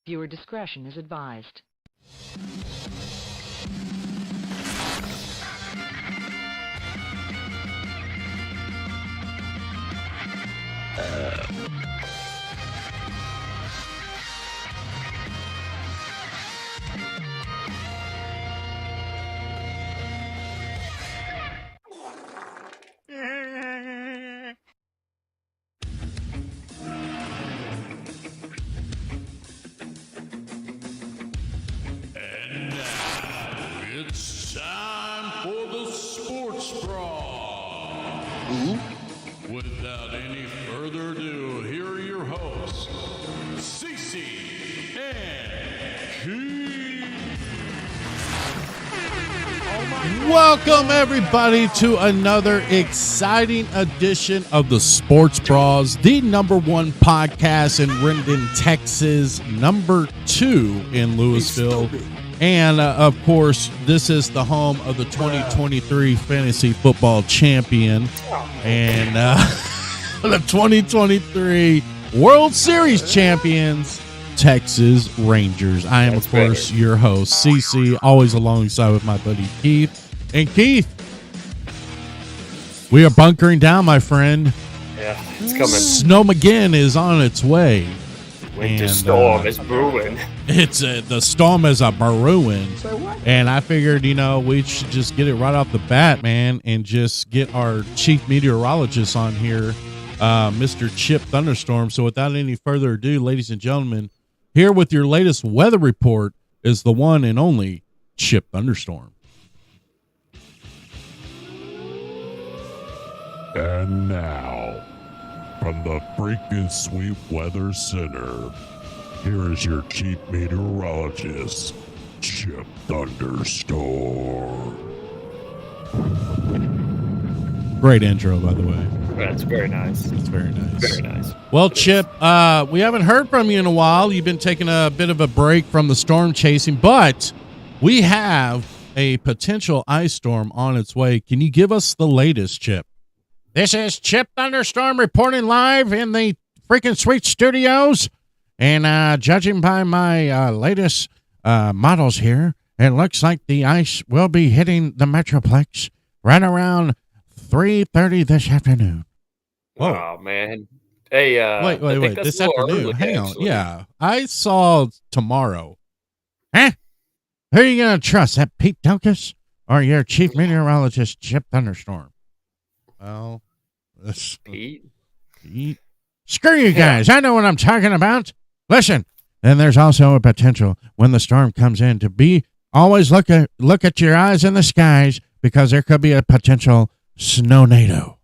Viewer discretion is advised. And now it's time for the Sports Brawl. Without any further ado, here are your hosts, Cece and Keith. Welcome, everybody, to another exciting edition of the Sports Bras, the #1 podcast in Rendon, Texas, #2 in Louisville. And, of course, this is the home of the 2023 Fantasy Football Champion and the 2023 World Series Champions, Texas Rangers. I am, of course, your host, CC, always alongside with my buddy Keith. And Keith, we are bunkering down, my friend. Yeah, it's coming. Snowmageddon is on its way. Winter storm is brewing. It's the storm is a brewing. And I figured, we should just get it right off the bat, man, and just get our chief meteorologist on here, Mr. Chip Thunderstorm. So without any further ado, ladies and gentlemen, here with your latest weather report is the one and only Chip Thunderstorm. And now, from the freaking Sweet Weather Center, here is your chief meteorologist, Chip Thunderstorm. Great intro, by the way. That's very nice. It's very nice. Very nice. Well, Chip, we haven't heard from you in a while. You've been taking a bit of a break from the storm chasing, but we have a potential ice storm on its way. Can you give us the latest, Chip? This is Chip Thunderstorm reporting live in the freaking sweet studios. And judging by my latest models here, it looks like the ice will be hitting the Metroplex right around 3:30 this afternoon. Oh, man. Hey, Wait. that's This a little afternoon. early, Hang on. actually. Yeah. I saw tomorrow. Huh? Who are you going to trust? That Pete Dunkus or your chief meteorologist, Chip Thunderstorm? Well, this Pete? Pete. Screw you guys. I know what I'm talking about. Listen, then there's also a potential when the storm comes in to be always look at your eyes in the skies because there could be a potential snow-nado.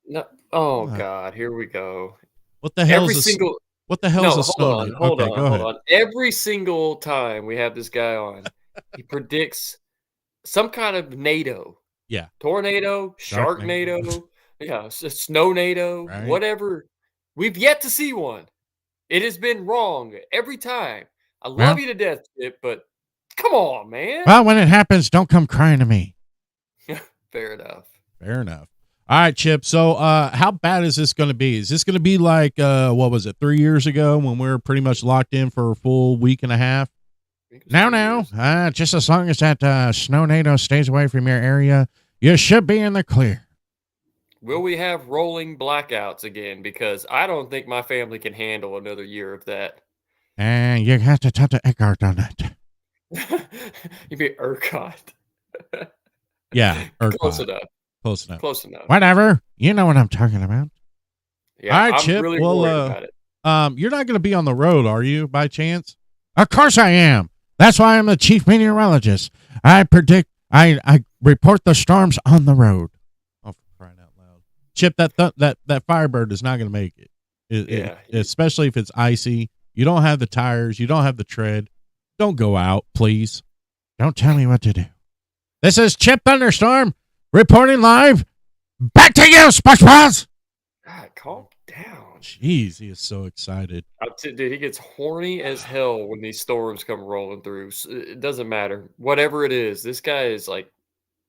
No. Oh, What? God. Here we go. What the hell Every is a single... what the hell No, is a hold snow? on. Hold Okay, on. go Hold ahead. on. Every single time we have this guy on, he predicts some kind of NATO. Yeah. Tornado, Sharknado. Sharknado, yeah, Snownado, Right. whatever. We've yet to see one. It has been wrong every time. I love Well- you to death, Chip, but come on, man. Well, when it happens, don't come crying to me. Fair enough. Fair enough. All right, Chip. So how bad is this going to be? Is this going to be like, what was it, 3 years ago when we were pretty much locked in for a full week and a half? Now, just as long as that snow-nado stays away from your area, you should be in the clear. Will we have rolling blackouts again? Because I don't think my family can handle another year of that. And you have to talk to Eckhart on it. You'd be ERCOT. Yeah, Close enough. Close enough. Close enough. Whatever. You know what I'm talking about. Yeah, All right, I'm Chip. really Well, worried about it. You're not going to be on the road, are you, by chance? Of course I am. That's why I'm the chief meteorologist. I report the storms on the road. Oh, for crying out loud. Chip, that Firebird is not going to make it. Yeah. Especially if it's icy. You don't have the tires. You don't have the tread. Don't go out, please. Don't tell me what to do. This is Chip Thunderstorm reporting live. Back to you, SpongeBob. God, calm down. Jeez, he is so excited. Dude, he gets horny as hell when these storms come rolling through. It doesn't matter. Whatever it is, this guy is like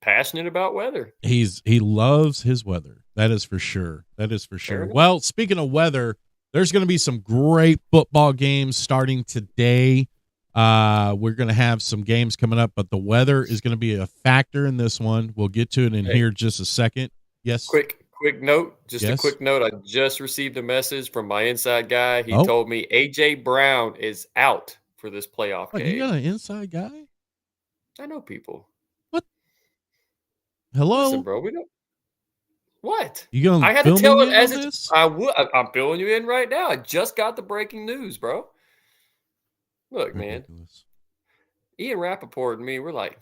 passionate about weather. He loves his weather. That is for sure. That is for sure. enough. Well, speaking of weather, There's going to be some great football games starting today. We're going to have some games coming up, but the weather is going to be a factor in this one. We'll get to it in here just a second. Yes. Quick note. Just Yes. a quick note. I just received a message from my inside guy. He told me AJ Brown is out for this playoff What, game. you got an inside guy? I know people. What? Hello? Listen, bro. We don't. What? You going I had fill to tell me it in as on it's. this? I would. I'm filling you in right now. I just got the breaking news, bro. Look, man. Ridiculous. Ian Rappaport and me, we're like,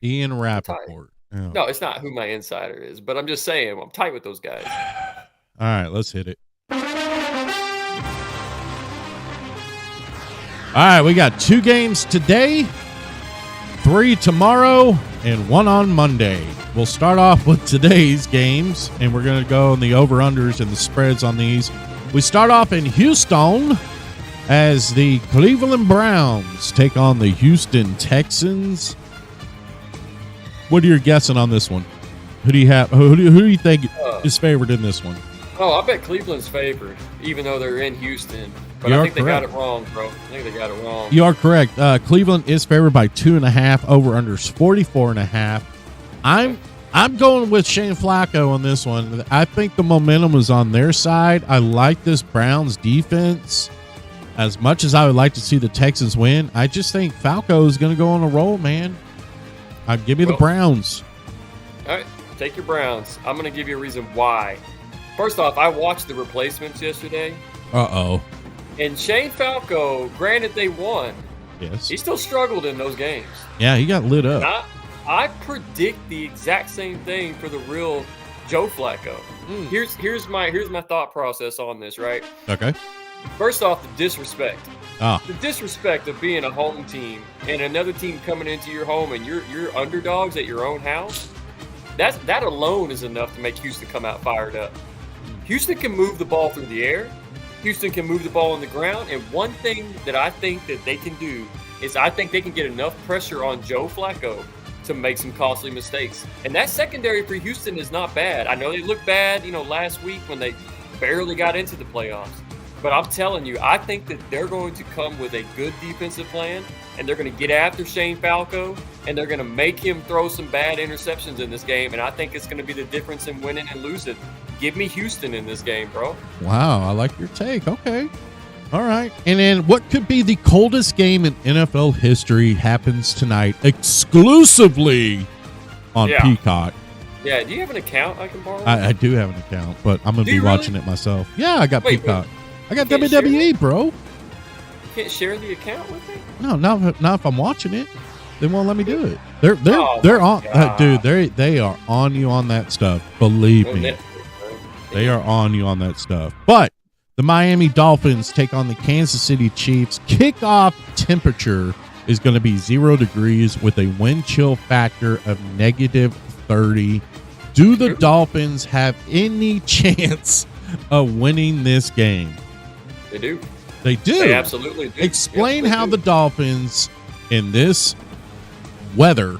Ian Rappaport. Oh. no, it's not who my insider is, but I'm just saying, I'm tight with those guys. All right, let's hit it. All right, we got 2 games today, 3 tomorrow, and 1 on Monday. We'll start off with today's games, and we're going to go on the over-unders and the spreads on these. We start off in Houston as the Cleveland Browns take on the Houston Texans. What are you guessing on this one? Who do you have? Who do you think is favored in this one? Oh, I bet Cleveland's favored, even though they're in Houston. But You I are think they got correct. it wrong, bro. I think they got it wrong. You are correct. Cleveland is favored by 2.5. Over/unders 44.5. I'm going with Shane Flacco on this one. I think the momentum is on their side. I like this Browns defense. As much as I would like to see the Texans win, I just think Falco is going to go on a roll, man. Give me the Browns. All right, take your Browns. I'm going to give you a reason why. First off, I watched the replacements yesterday, Uh-oh. and Shane Falco, granted they won, Yes. he still struggled in those games. Yeah, he got lit up. I predict the exact same thing for the real Joe Flacco. Here's my thought process on this, right? Okay. First off, the disrespect. Ah, The disrespect of being a home team and another team coming into your home and you're underdogs at your own house. That alone is enough to make Houston come out fired up. Houston can move the ball through the air. Houston can move the ball on the ground. And one thing that I think that they can do is I think they can get enough pressure on Joe Flacco to make some costly mistakes. And that secondary for Houston is not bad. I know they looked bad, last week when they barely got into the playoffs. But I'm telling you, I think that they're going to come with a good defensive plan, and they're going to get after Shane Falco, and they're going to make him throw some bad interceptions in this game. And I think it's going to be the difference in winning and losing. Give me Houston in this game, bro. wow. I like your take. Okay. All right. And then what could be the coldest game in NFL history happens tonight exclusively on Yeah. Peacock. Yeah, do you have an account I can borrow? I do have an account, but I'm going to Do be you watching it myself. Yeah, I got Wait, Peacock. I got you can't share WWE, bro. You can't share the account with me? No, not if I'm watching it. They won't let me do it. They're Oh, they're my on, God. dude. They are on you on that stuff. Believe Oh, me, Netflix, bro. they are on you on that stuff. But the Miami Dolphins take on the Kansas City Chiefs. Kickoff temperature is going to be 0 degrees with a wind chill factor of -30. Do the Dolphins have any chance of winning this game? They do. They do. They absolutely do. Explain Yes, they how do. the Dolphins in this weather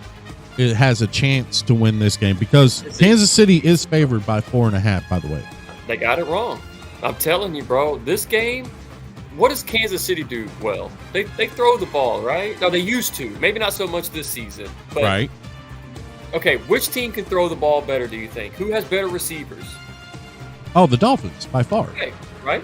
it has a chance to win this game, because It's- Kansas City is favored by 4.5, by the way. They got it wrong. I'm telling you, bro. This game, what does Kansas City do well? They throw the ball, right? No, they used to. Maybe not so much this season. But, Right? Okay, which team can throw the ball better, do you think? Who has better receivers? Oh, the Dolphins by far. Okay, right?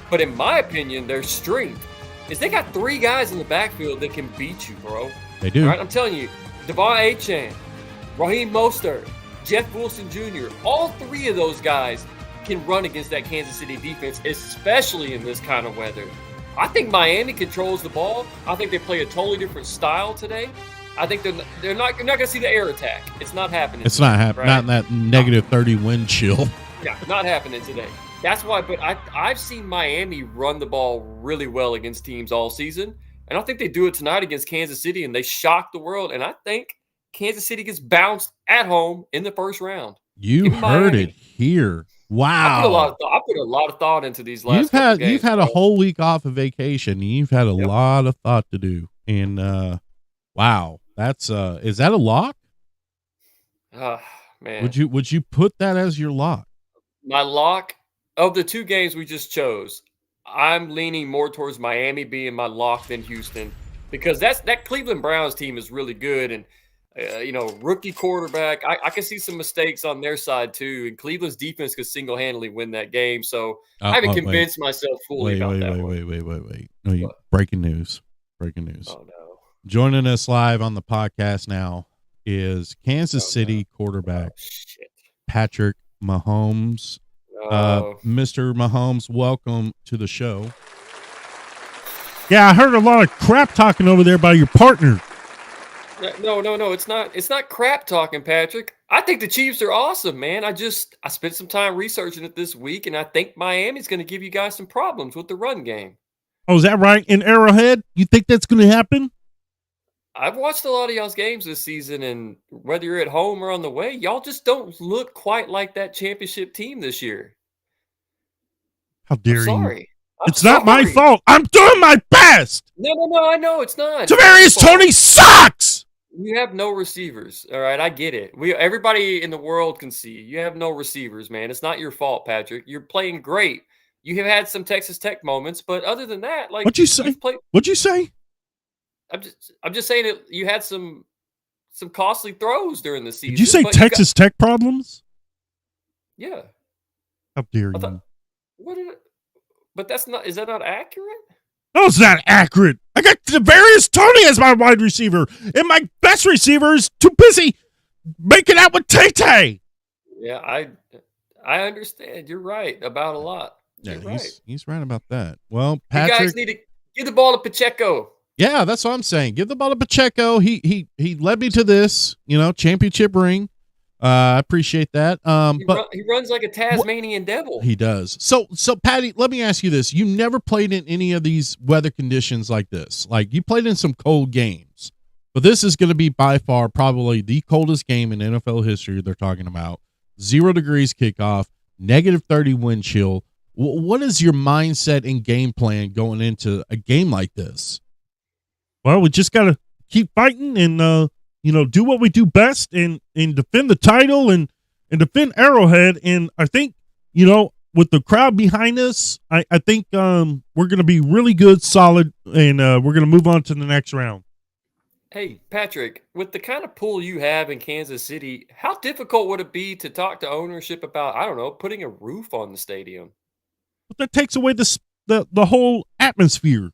But in my opinion, their strength is they got 3 guys in the backfield that can beat you, bro. They do. All right, I'm telling you, Devon Achane, Raheem Mostert, Jeff Wilson Jr., all 3 of those guys can run against that Kansas City defense, especially in this kind of weather. I think Miami controls the ball. I think they play a totally different style today. I think you're not going to see the air attack. It's not happening. It's not happening. right? Not in that -30 wind chill. Yeah, not happening today. That's why, but I've seen Miami run the ball really well against teams all season. And I think they do it tonight against Kansas City, and they shock the world. And I think Kansas City gets bounced at home in the first round. You Give me heard Miami. it here. I Wow. put a lot of thought into these last couple games. You've had a bro. whole week off of vacation. And you've had a Yep. lot of thought to do. And wow, that's is that a lock? Man. Would you put that as your lock? My lock of the 2 games we just chose, I'm leaning more towards Miami being my lock than Houston because that Cleveland Browns team is really good and rookie quarterback. I can see some mistakes on their side too, and Cleveland's defense could single-handedly win that game. So I haven't convinced myself fully about that one. Wait. No, breaking news. Oh no! Joining us live on the podcast now is Kansas City quarterback Patrick Mahomes. Mr. Mahomes, welcome to the show. Yeah, I heard a lot of crap talking over there by your partner. No. It's not crap talking, Patrick. I think the Chiefs are awesome, man. I spent some time researching it this week, and I think Miami's going to give you guys some problems with the run game. Oh, is that right? In Arrowhead? You think that's going to happen? I've watched a lot of y'all's games this season, and whether you're at home or on the way, y'all just don't look quite like that championship team this year. How dare you? Sorry. It's not my fault. I'm doing my best. No, I know it's not. Tavarius Tony sucks. You have no receivers. All right, I get it. Everybody in the world can see you have no receivers, man. It's not your fault, Patrick. You're playing great. You have had some Texas Tech moments, but other than that, like what'd you say? What'd you say? I'm just saying that you had some costly throws during the season. Did you say Texas Tech problems? Yeah. How dare you? But that's not. Is that not accurate? No, it's not accurate. I got Tavarius Tony as my wide receiver, and my best receiver is too busy making out with Tay-Tay. Yeah, I understand. You're right about a lot. He's right about that. Well, Patrick, you guys need to give the ball to Pacheco. Yeah, that's what I'm saying. Give the ball to Pacheco. He led me to this, championship ring. I appreciate that. He runs like a Tasmanian devil. He does. So Patty, let me ask you this. You never played in any of these weather conditions like this. Like, you played in some cold games, but this is going to be by far probably the coldest game in NFL history they're talking about. 0 degrees kickoff, -30 wind chill. What is your mindset and game plan going into a game like this? Well, we just got to keep fighting and, do what we do best and defend the title and defend Arrowhead. And I think, with the crowd behind us, I think we're going to be really good, solid, and we're going to move on to the next round. Hey, Patrick, with the kind of pull you have in Kansas City, how difficult would it be to talk to ownership about, I don't know, putting a roof on the stadium? But that takes away the whole atmosphere.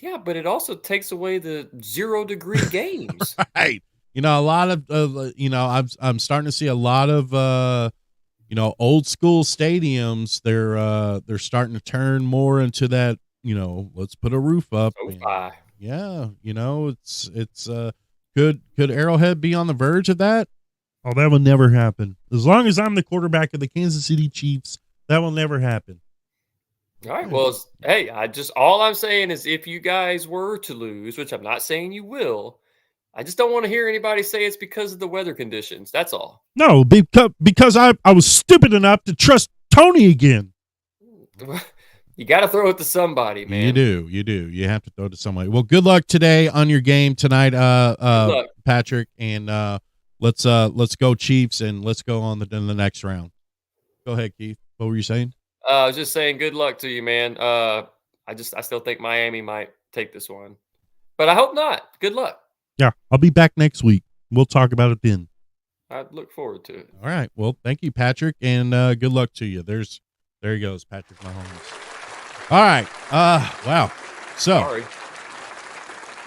Yeah, but it also takes away the 0 degree games. Right. A lot of, I'm starting to see a lot of, old school stadiums. They're starting to turn more into that, let's put a roof up. Yeah. It's could Arrowhead be on the verge of that? Oh, that will never happen. As long as I'm the quarterback of the Kansas City Chiefs, that will never happen. All right. Well, hey, all I'm saying is if you guys were to lose, which I'm not saying you will, I just don't want to hear anybody say it's because of the weather conditions. That's all. No, because I was stupid enough to trust Tony again. You got to throw it to somebody, man. You do. You have to throw it to somebody. Well, good luck today on your game tonight, Patrick, and let's go Chiefs and let's go on in the next round. Go ahead, Keith. What were you saying? I was just saying good luck to you, man. I still think Miami might take this one, but I hope not. Good luck. Yeah, I'll be back next week. We'll talk about it then. I look forward to it. All right. Well, thank you, Patrick, and good luck to you. There he goes, Patrick Mahomes. All right. Wow. So, sorry.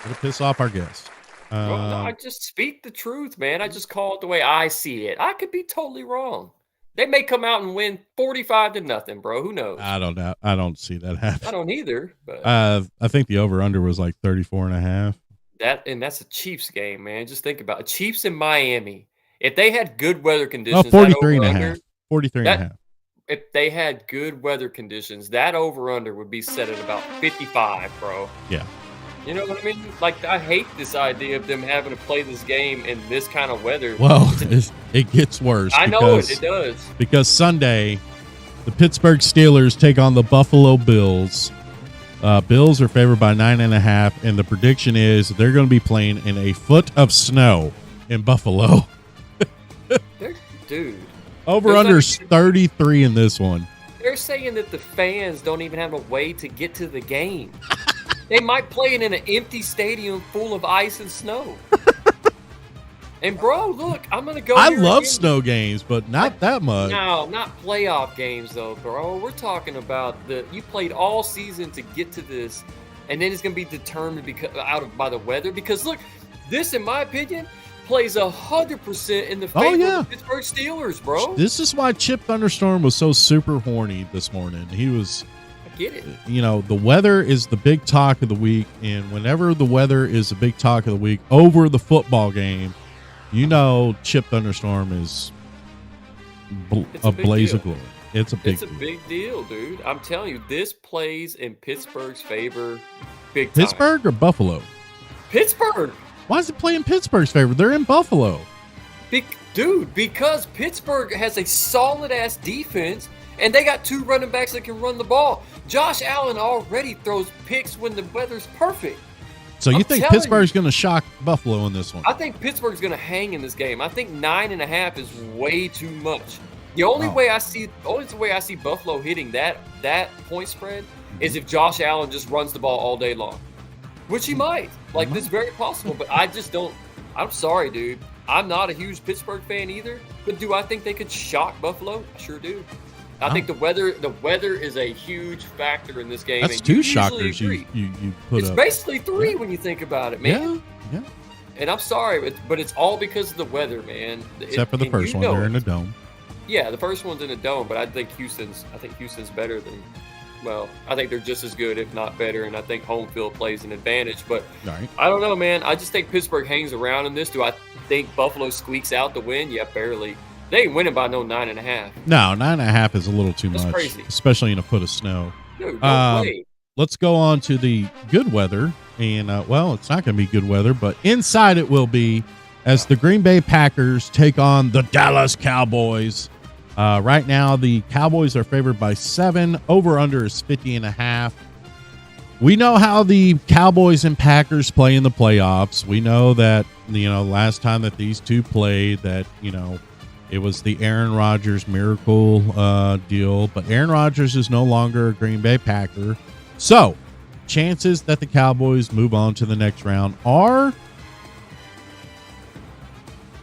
Gonna piss off our guest. Well, no, I just speak the truth, man. I just call it the way I see it. I could be totally wrong. They may come out and win 45-0, bro. Who knows? I don't know. I don't see that happen. I don't either. But I think the over/under was like 34.5. That's a Chiefs game, man. Just think about it. Chiefs in Miami. If they had good weather conditions, 43.5. 43.5. If they had good weather conditions, that over/under would be set at about 55, bro. Yeah. You know what I mean? Like, I hate this idea of them having to play this game in this kind of weather. Well, it gets worse. I know it does. Because Sunday, the Pittsburgh Steelers take on the Buffalo Bills. Bills are favored by 9.5, and the prediction is they're going to be playing in a foot of snow in Buffalo. Dude. Over/under 33 in this one. They're saying that the fans don't even have a way to get to the game. They might play it in an empty stadium full of ice and snow. And bro, look, I'm gonna go. I here love again. snow games, but not that much. No, not playoff games though, bro. We're talking about you played all season to get to this, and then it's gonna be determined by the weather. Because look, this, in my opinion, plays 100% in the favor of the Pittsburgh Steelers, bro. This is why Chip Thunderstorm was so super horny this morning. He was. I get it. You know, the weather is the big talk of the week, and whenever the weather is a big talk of the week over the football game, you know Chip Thunderstorm is a blaze of glory. It's a big deal, dude. I'm telling you, this plays in Pittsburgh's favor big time. Pittsburgh or Buffalo? Pittsburgh. Why does it play in Pittsburgh's favor? They're in Buffalo. Because Pittsburgh has a solid-ass defense, and they got 2 running backs that can run the ball. Josh Allen already throws picks when the weather's perfect. So you think Pittsburgh's going to shock Buffalo in this one? I think Pittsburgh's going to hang in this game. I think 9.5 is way too much. The only way I see Buffalo hitting that point spread is if Josh Allen just runs the ball all day long, which he might. That's very possible. But I just don't. I'm sorry, dude. I'm not a huge Pittsburgh fan either. But do I think they could shock Buffalo? I sure do. I think the weather is a huge factor in this game. That's and 2 shockers you put It's up. basically 3 when you think about it, man. Yeah. And I'm sorry, but it's all because of the weather, man. Except for the first one, they're in a dome. Yeah, the first one's in a dome, but I think Houston's better than. Well, I think they're just as good, if not better, and I think home field plays an advantage. But Right. I don't know, man. I just think Pittsburgh hangs around in this. Do I think Buffalo squeaks out the win? Yeah, barely. They ain't winning by no 9.5. No, 9.5 is a little too That's much, crazy. especially in a foot of snow. Dude, no way. Let's go on to the good weather. And, it's not going to be good weather, but inside it will be as the Green Bay Packers take on the Dallas Cowboys. Right now, the Cowboys are favored by 7. Over-under is 50.5. We know how the Cowboys and Packers play in the playoffs. We know that, last time that these two played that, it was the Aaron Rodgers miracle deal, but Aaron Rodgers is no longer a Green Bay Packer. So, chances that the Cowboys move on to the next round are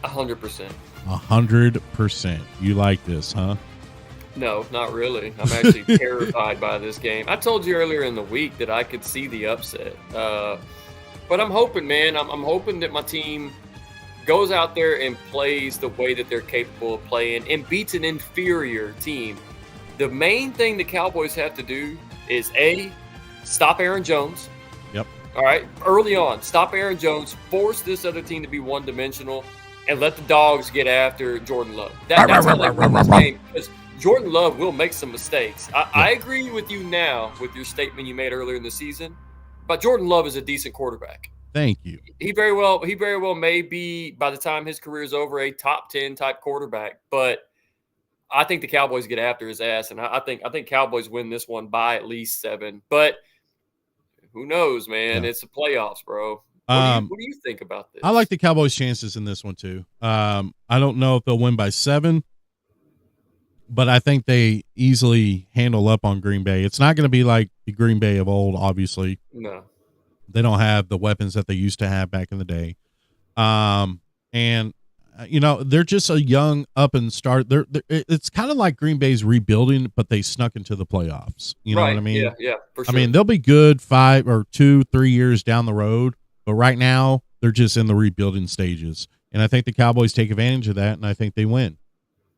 100%. 100%. You like this, huh? No, not really. I'm actually terrified by this game. I told you earlier in the week that I could see the upset. But I'm hoping, man. I'm hoping that my team goes out there and plays the way that they're capable of playing and beats an inferior team. The main thing the Cowboys have to do is stop Aaron Jones. Yep. All right. Early on, stop Aaron Jones, force this other team to be one-dimensional, and let the dogs get after Jordan Love. That's how they win this game, because Jordan Love will make some mistakes. I agree with you now with your statement you made earlier in the season, but Jordan Love is a decent quarterback. Thank you. He very well may be, by the time his career is over, a top 10 type quarterback. But I think the Cowboys get after his ass, and I think Cowboys win this one by at least 7. But who knows, man? Yeah. It's the playoffs, bro. What do you think about this? I like the Cowboys' chances in this one too. I don't know if they'll win by 7, but I think they easily handle up on Green Bay. It's not going to be like the Green Bay of old, obviously. No. They don't have the weapons that they used to have back in the day. They're just a young up and start. It's kind of like Green Bay's rebuilding, but they snuck into the playoffs. You know what I mean? Yeah, for sure. I mean, they'll be good 5 or 2, 3 years down the road, but right now they're just in the rebuilding stages. And I think the Cowboys take advantage of that, and I think they win.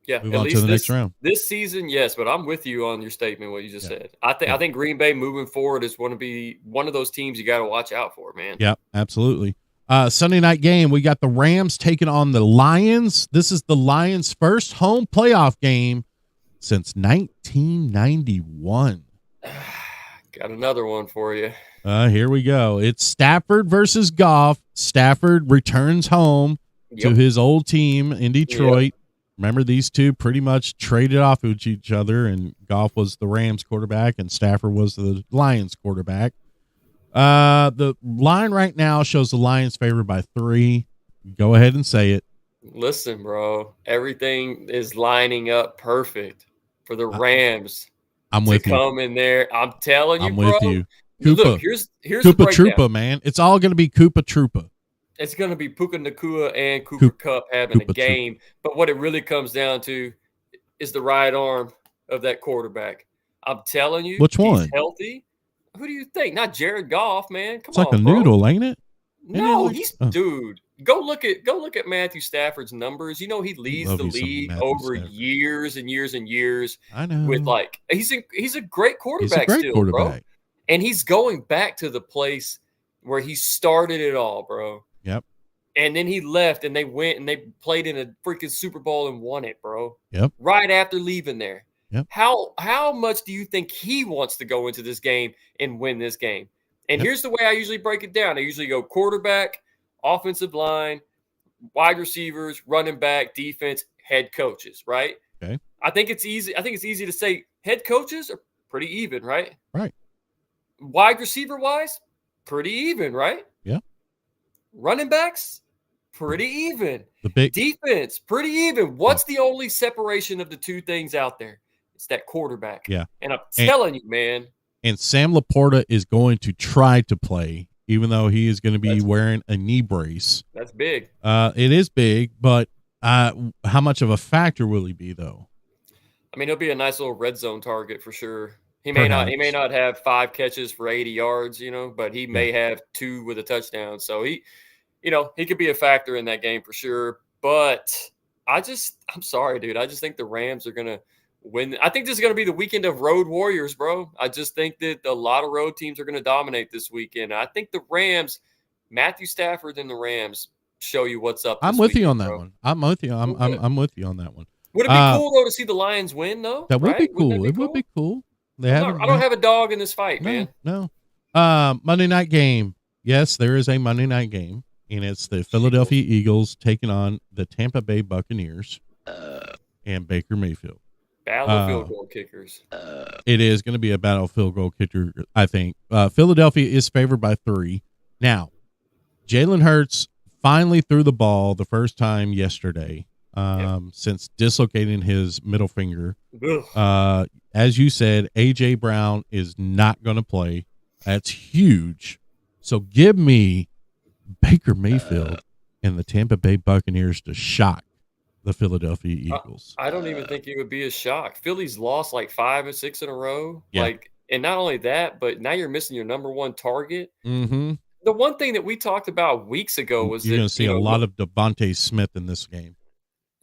Yeah, move at on least to the next round. This season, yes, but I'm with you on your statement, what you just said. I think Green Bay moving forward is going to be one of those teams you got to watch out for, man. Yeah, absolutely. Sunday night game, we got the Rams taking on the Lions. This is the Lions' first home playoff game since 1991. Got another one for you. Here we go. It's Stafford versus Goff. Stafford returns home to his old team in Detroit. Yep. Remember, these two pretty much traded off with each other, and Goff was the Rams quarterback and Stafford was the Lions quarterback. The line right now shows the Lions favored by 3. Go ahead and say it. Listen, bro, everything is lining up perfect for the Rams I'm to with you. come in there. I'm telling you, I'm bro. with you. Look, Koopa. here's the Koopa breakdown. Troopa, man. It's all going to be Koopa Troopa. It's going to be Puka Nakua and Cooper Kupp having Koopa a game. But what it really comes down to is the right arm of that quarterback. I'm telling you, Which he's one? healthy. Who do you think? Not Jared Goff, man. Come It's like on, a bro. noodle, ain't it? No, like- he's oh. dude. Go look at Matthew Stafford's numbers. You know he leads Love the you some league Matthew over Stafford. years and years and years I know. with like he's a great He's quarterback a great still, quarterback. bro. And he's going back to the place where he started it all, bro. Yep. And then he left and they went and they played in a freaking Super Bowl and won it, bro. Yep. Right after leaving there. Yep. How much do you think he wants to go into this game and win this game? And Yep. here's the way I usually break it down. I usually go quarterback, offensive line, wide receivers, running back, defense, head coaches, right? Okay. I think it's easy to say head coaches are pretty even, right? Right. Wide receiver wise, pretty even, right? Yeah. Running backs, pretty even. The big Defense, pretty even. What's the only separation of the two things out there? It's that quarterback. Yeah. And I'm telling you, man. and Sam Laporta is going to try to play, even though he is going to be wearing a knee brace. That's big. It is big, but how much of a factor will he be, though? I mean, he'll be a nice little red zone target for sure. He may not have 5 catches for 80 yards, but he may have 2 with a touchdown. So he could be a factor in that game for sure. But I'm sorry, dude. I just think the Rams are going to win. I think this is going to be the weekend of road warriors, bro. I just think that a lot of road teams are going to dominate this weekend. I think the Rams, Matthew Stafford and the Rams show you what's up. I'm with you on that one. I'm with you. I'm with you on that one. Would it be cool though to see the Lions win though? That would right? be cool. Wouldn't that It would be cool. I don't have a dog in this fight, man. No. Monday night game. Yes, there is a Monday night game, and it's the Philadelphia Eagles taking on the Tampa Bay Buccaneers and Baker Mayfield. Battle of field goal kickers. It is going to be a battle field goal kicker, I think. Philadelphia is favored by 3. Now, Jalen Hurts finally threw the ball the first time yesterday since dislocating his middle finger. As you said, A.J. Brown is not going to play. That's huge. So give me Baker Mayfield and the Tampa Bay Buccaneers to shock the Philadelphia Eagles. I don't even think it would be a shock. Philly's lost like 5 or 6 in a row. Yeah. And not only that, but now you're missing your number 1 target. Mm-hmm. The one thing that we talked about weeks ago was you're going to see a lot of Devontae Smith in this game.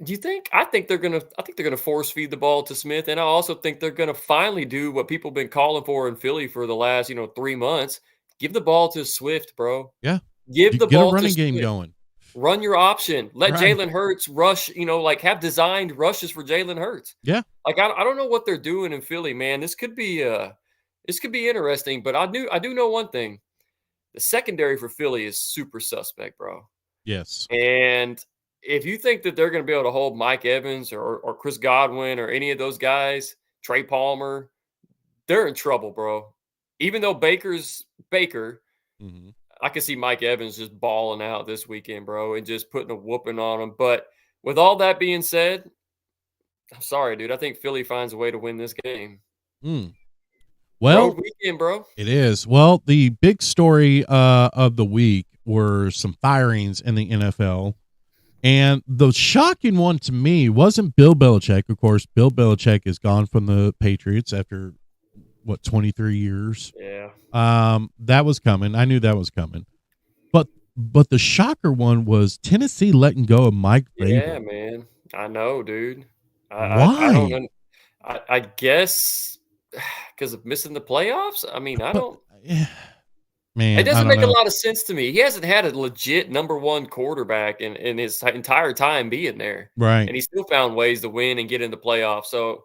Do you think? I think they're gonna force feed the ball to Smith, and I also think they're gonna finally do what people have been calling for in Philly for the last 3 months. Give the ball to Swift, bro. Yeah, Get a ball running to game Swift. going. Run your option. Let Right. Jalen Hurts rush. Have designed rushes for Jalen Hurts. Yeah, I don't know what they're doing in Philly, man. This could be interesting. But I do know one thing: the secondary for Philly is super suspect, bro. yes. And if you think that they're going to be able to hold Mike Evans or Chris Godwin or any of those guys, Trey Palmer, they're in trouble, bro. Even though Baker's Baker, Mm-hmm. I can see Mike Evans just balling out this weekend, bro, and just putting a whooping on him. But with all that being said, I'm sorry, dude. I think Philly finds a way to win this game. Well, Road weekend, bro. it is. Well, the big story of the week were some firings in the NFL. And the shocking one to me wasn't Bill Belichick. Of course, Bill Belichick is gone from the Patriots after, 23 years? Yeah. That was coming. I knew that was coming. But the shocker one was Tennessee letting go of Mike Vrabel. Yeah, man. I know, dude. Why? I guess because of missing the playoffs. I mean, I don't. Man, It doesn't I don't make know. a lot of sense to me. He hasn't had a legit number 1 quarterback in his entire time being there. Right. And he still found ways to win and get in the playoffs. So,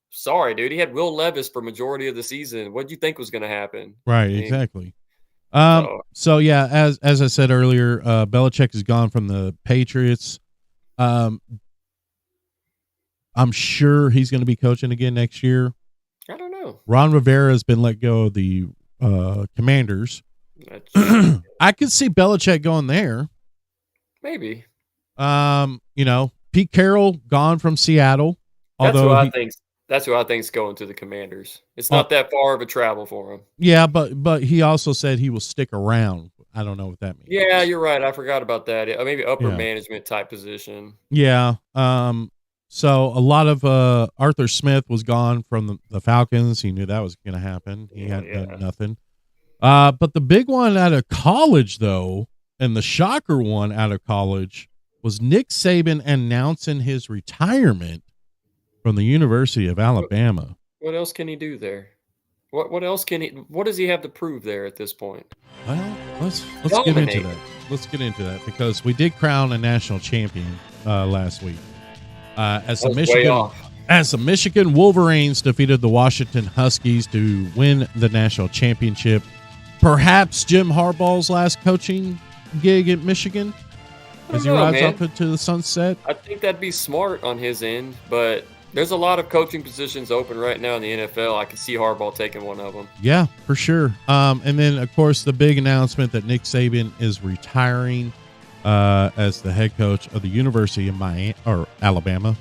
sorry, dude. He had Will Levis for majority of the season. What did you think was going to happen? Right, I mean, exactly. so- So yeah, as I said earlier, Belichick is gone from the Patriots. I'm sure he's going to be coaching again next year. I don't know. Ron Rivera has been let go of the Commanders. That's- I could see Belichick going there. maybe. Pete Carroll gone from Seattle. That's Although what he- I think. That's who I think is going to the Commanders. It's Well- not that far of a travel for him. Yeah, but he also said he will stick around. I don't know what that means. Yeah, you're right. I forgot about that. Maybe upper Yeah. management type position. Yeah. So a lot of Arthur Smith was gone from the Falcons. He knew that was going to happen. He had done nothing. But the big one out of college, though, and the shocker one out of college was Nick Saban announcing his retirement from the University of Alabama. What else can he do there? What else can he? What does he have to prove there at this point? Well, let's get into Dominate. that. Let's get into that because we did crown a national champion last week. As That the was way Michigan off. As the Michigan Wolverines defeated the Washington Huskies to win the national championship. Perhaps Jim Harbaugh's last coaching gig at Michigan I as he don't know, rides man. up into the sunset. I think that'd be smart on his end, but there's a lot of coaching positions open right now in the NFL. I can see Harbaugh taking one of them. Yeah, for sure. And then, of course, the big announcement that Nick Saban is retiring as the head coach of the University of Alabama.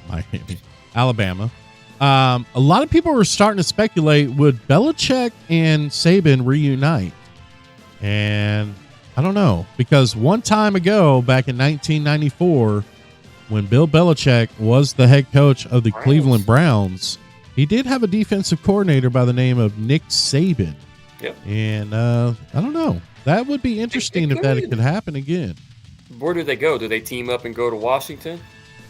A lot of people were starting to speculate, would Belichick and Saban reunite? And I don't know, because one time ago, back in 1994, when Bill Belichick was the head coach of the Browns. Cleveland Browns, he did have a defensive coordinator by the name of Nick Saban. Yep. And I don't know. That would be interesting if that could. could happen again. Where do they go? Do they team up and go to Washington?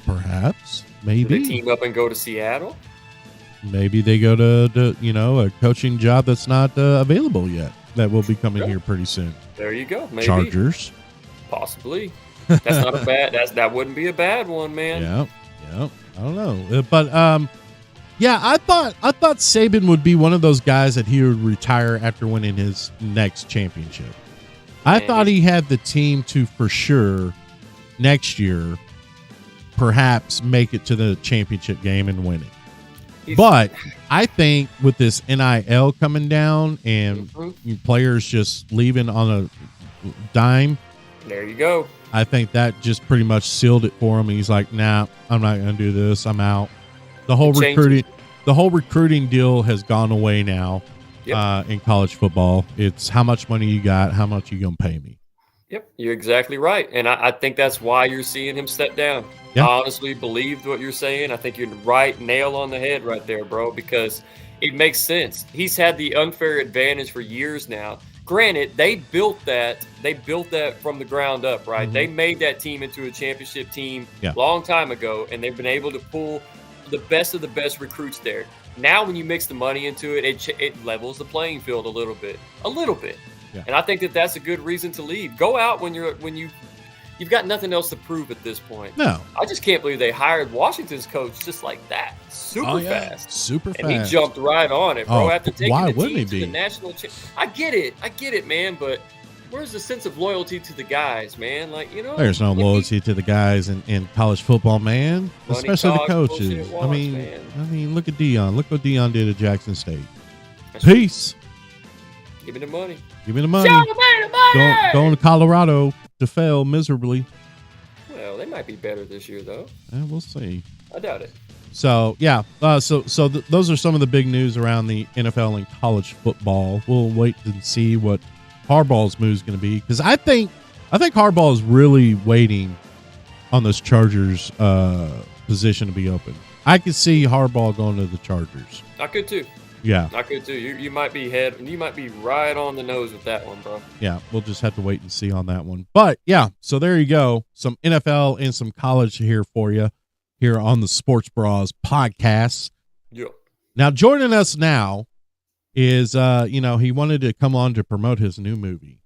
Perhaps. Do they Maybe. team up and go to Seattle? Maybe they go to a coaching job that's not available yet. That will be coming Yeah. here pretty soon. There you go. Maybe. Chargers. Possibly. That's not a bad. That wouldn't be a bad one, man. Yeah. I don't know. But yeah, I thought Saban would be one of those guys that he would retire after winning his next championship. I Man, thought he had the team to for sure next year perhaps make it to the championship game and win it. He's- But I think with this NIL coming down and Mhm. players just leaving on a dime, There you go. I think that just pretty much sealed it for him. He's like, nah, I'm not going to do this. I'm out. The whole It changes. recruiting deal has gone away now Yep. in college football. It's how much money you got, how much you going to pay me. Yep, you're exactly right. And I think that's why you're seeing him step down. Yeah. I honestly believed what you're saying. I think you're right, nail on the head right there, bro, because it makes sense. He's had the unfair advantage for years now. Granted, they built that from the ground up, right? Mhm. They made that team into a championship team Yeah. long time ago, and they've been able to pull the best of the best recruits there. Now, when you mix the money into it, it levels the playing field a little bit. Yeah. And I think that's a good reason to leave. Go out when you've got nothing else to prove at this point. No. I just can't believe they hired Washington's coach just like that, super fast. Super And he fast. jumped right on it, bro. Oh, after taking why the wouldn't team he to the be? national I get it, man. But where's the sense of loyalty to the guys, man? Like, you know, There's no like he- loyalty to the guys in college football, man. Money Especially the talks, coaches. bullshit walks, I mean, look at Dion. Look what Dion did at Jackson State. That's right. Peace. Give me the money. Give me the money. Show me the money! Going to Colorado to fail miserably. Well, they might be better this year, though. We'll see. I doubt it. So yeah, those are some of the big news around the NFL and college football. We'll wait and see what Harbaugh's move is going to be because I think Harbaugh is really waiting on this Chargers position to be open. I could see Harbaugh going to the Chargers. I could too. Yeah, I could too. You might be right on the nose with that one, bro. yeah, we'll just have to wait and see on that one. But yeah, so there you go, some NFL and some college here for you here on the Sports Bras podcast. Yeah. Now, joining us now is, he wanted to come on to promote his new movie.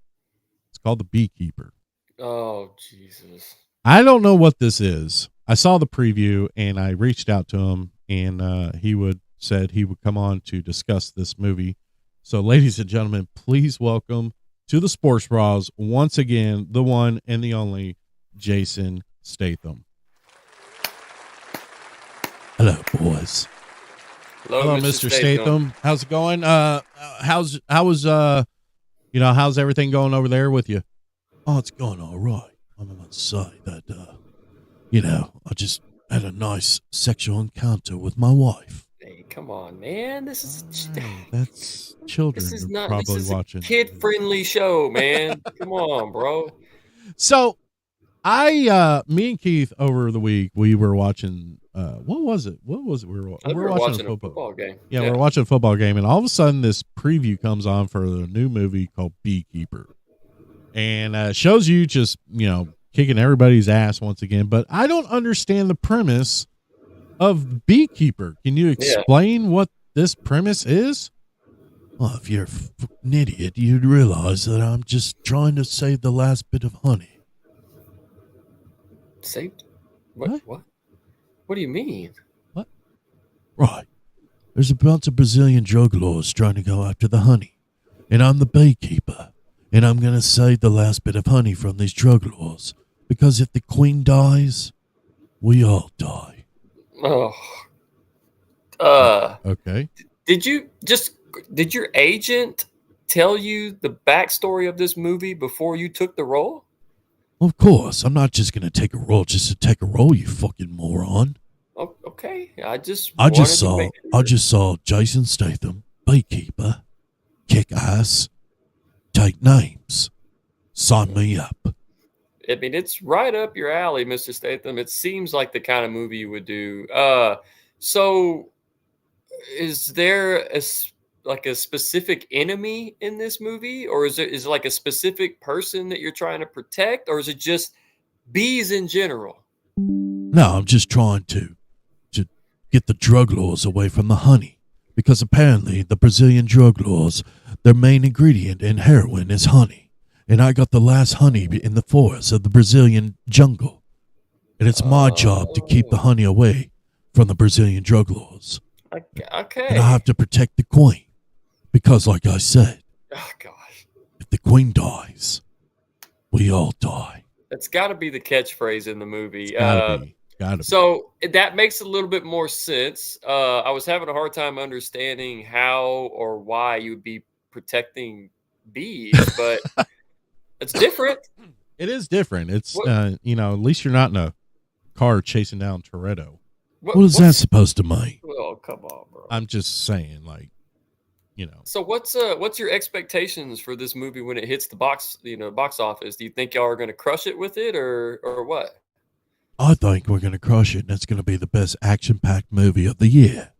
It's called The Beekeeper. Oh, Jesus. I don't know what this is. I saw the preview and I reached out to him and said he would come on to discuss this movie. So, ladies and gentlemen, please welcome to the Sports Bras once again, the one and the only Jason Statham. Hello, boys. Hello, Mr. Statham. How's it going? How's everything going over there with you? Oh, it's going all right. I'm about to say that, I just had a nice sexual encounter with my wife. There you come on, man. This is That's children this is are not. This probably is watching. a kid-friendly show, man. Come on, bro. So me and Keith over the week, we were watching, what was it? We were I think we were watching a football game. Yeah, we were watching a football game, and all of a sudden this preview comes on for the new movie called Beekeeper. And shows you just, kicking everybody's ass once again. But I don't understand the premise of Beekeeper. Can you explain what this premise is? Well, if you're an idiot, you'd realize that I'm just trying to save the last bit of honey. Saved? What? What do you mean? What? Right. There's a bunch of Brazilian drug lords trying to go after the honey. And I'm the beekeeper. And I'm going to save the last bit of honey from these drug lords. Because if the queen dies, we all die. Oh. Okay. Did your agent tell you the backstory of this movie before you took the role? Of course. I'm not just going to take a role just to take a role, you fucking moron. Oh, okay. I just saw Jason Statham, beekeeper, kick ass, take names, sign me up. I mean, it's right up your alley, Mr. Statham. It seems like the kind of movie you would do. So is there a specific enemy in this movie, or is it like a specific person that you're trying to protect, or is it just bees in general? No, I'm just trying to get the drug lords away from the honey, because apparently the Brazilian drug lords, their main ingredient in heroin is honey, and I got the last honey in the forest of the Brazilian jungle, and it's my job to keep the honey away from the Brazilian drug lords. Okay. And I have to protect the queen, because like I said, oh gosh, if the queen dies, we all die. That's got to be the catchphrase in the movie. Gotta be. So that makes a little bit more sense. I was having a hard time understanding how or why you would be protecting bees, but it's different. It is different. It's, at least you're not in a car chasing down Toretto. What is that supposed to mean? Oh, come on, bro. I'm just saying, So what's your expectations for this movie when it hits the box office? Do you think y'all are going to crush it with it, or what? I think we're going to crush it, and it's going to be the best action-packed movie of the year.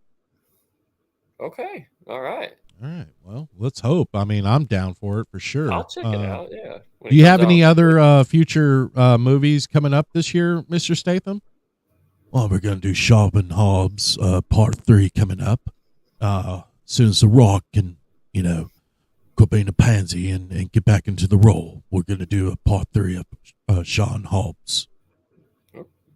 Okay. All right. All right. Well, let's hope. I mean, I'm down for it for sure. I'll check it out. Yeah. Do you have any other future movies coming up this year, Mr. Statham? Well, we're going to do Shaw and Hobbs Part 3 coming up. As soon as The Rock can, quit being a pansy and get back into the role, we're going to do a Part 3 of Shaw and Hobbs.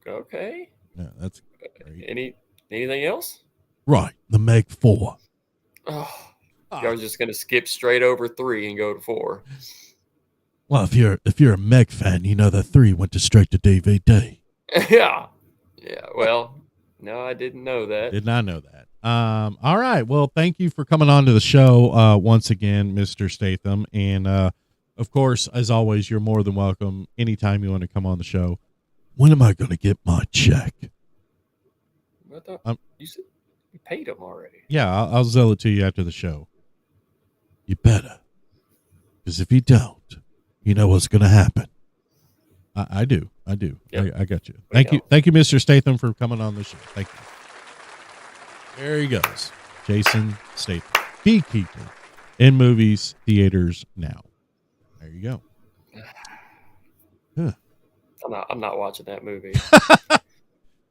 Okay. Yeah, that's great. Anything else? Right. The Meg 4. Oh, y'all just going to skip straight over 3 and go to 4. Well, if you're a Meg fan, you know that 3 went straight to DVD. Yeah. Yeah. Well, no, I didn't know that. Did not know that. All right. Well, thank you for coming on to the show once again, Mr. Statham. And of course, as always, you're more than welcome anytime you want to come on the show. When am I going to get my check? You said you paid him already. Yeah, I'll zell it to you after the show. You better. Because if you don't, you know what's going to happen. I do. Yep. I got you. Thank you, Mr. Statham, for coming on the show. Thank you. There he goes. Jason Statham, Beekeeper, in movies, theaters now. There you go. Huh. I'm not watching that movie.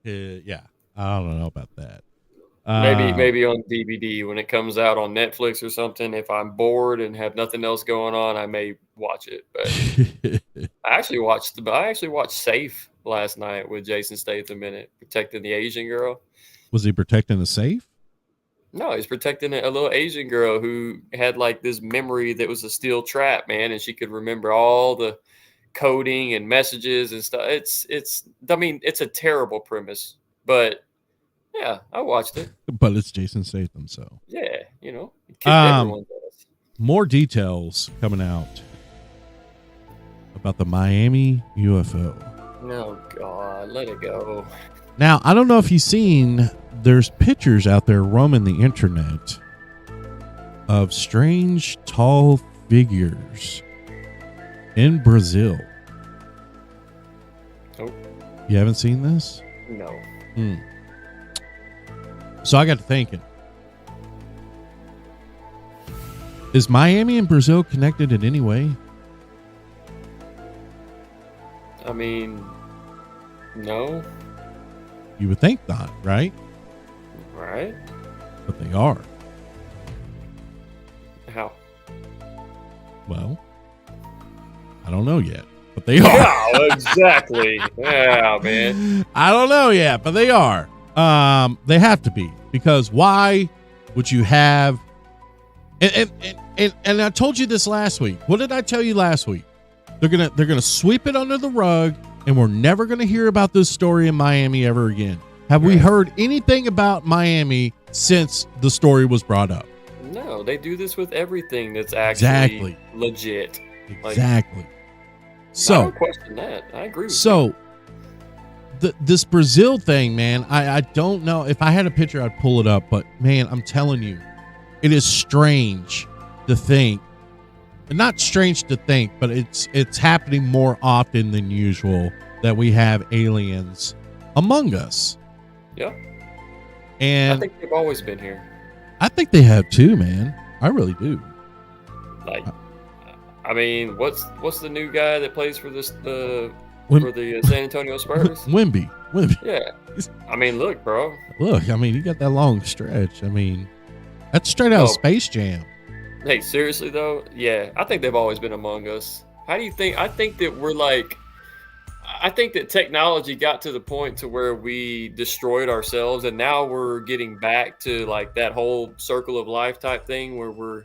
Yeah, I don't know about that. Maybe on DVD when it comes out on Netflix or something. If I'm bored and have nothing else going on, I may watch it. But I actually watched Safe last night with Jason Statham in it, protecting the Asian girl. Was he protecting the safe? No, he's protecting a little Asian girl who had like this memory that was a steel trap, man, and she could remember all the coding and messages and stuff. It's a terrible premise, but yeah, I watched it. But it's Jason Statham, so yeah, everyone does. More details coming out about the Miami UFO. Oh God, let it go. Now, I don't know if you've seen, there's pictures out there roaming the internet of strange tall figures in Brazil. Oh, You haven't seen this? no. So I got to thinking, is Miami and Brazil connected in any way? I mean, no. You would think not, right? Right? But they are. How? Well, I don't know yet, but they are. Yeah, exactly. Yeah, man. I don't know yet, but they are. They have to be, because why would you have? And I told you this last week. What did I tell you last week? They're gonna sweep it under the rug, and we're never gonna hear about this story in Miami ever again. Have we heard anything about Miami since the story was brought up? No, they do this with everything that's actually legit. Exactly. I So don't question that. I agree with you. So this Brazil thing, man, I don't know. If I had a picture, I'd pull it up. But, man, I'm telling you, it is strange to think. Not strange to think, but it's happening more often than usual that we have aliens among us. Yeah. I And think they've always been here. I think they have too, man. I really do. Like, I mean, what's the new guy that plays for this Wim- for the San Antonio Spurs? Wimby. Yeah. I mean, look, bro. Look, I mean, you got that long stretch. I mean, that's straight out of Oh. Space Jam. Hey, seriously though, yeah, I think they've always been among us. How do you think? I think that we're like, I think that technology got to the point to where we destroyed ourselves, and now we're getting back to like that whole circle of life type thing where we're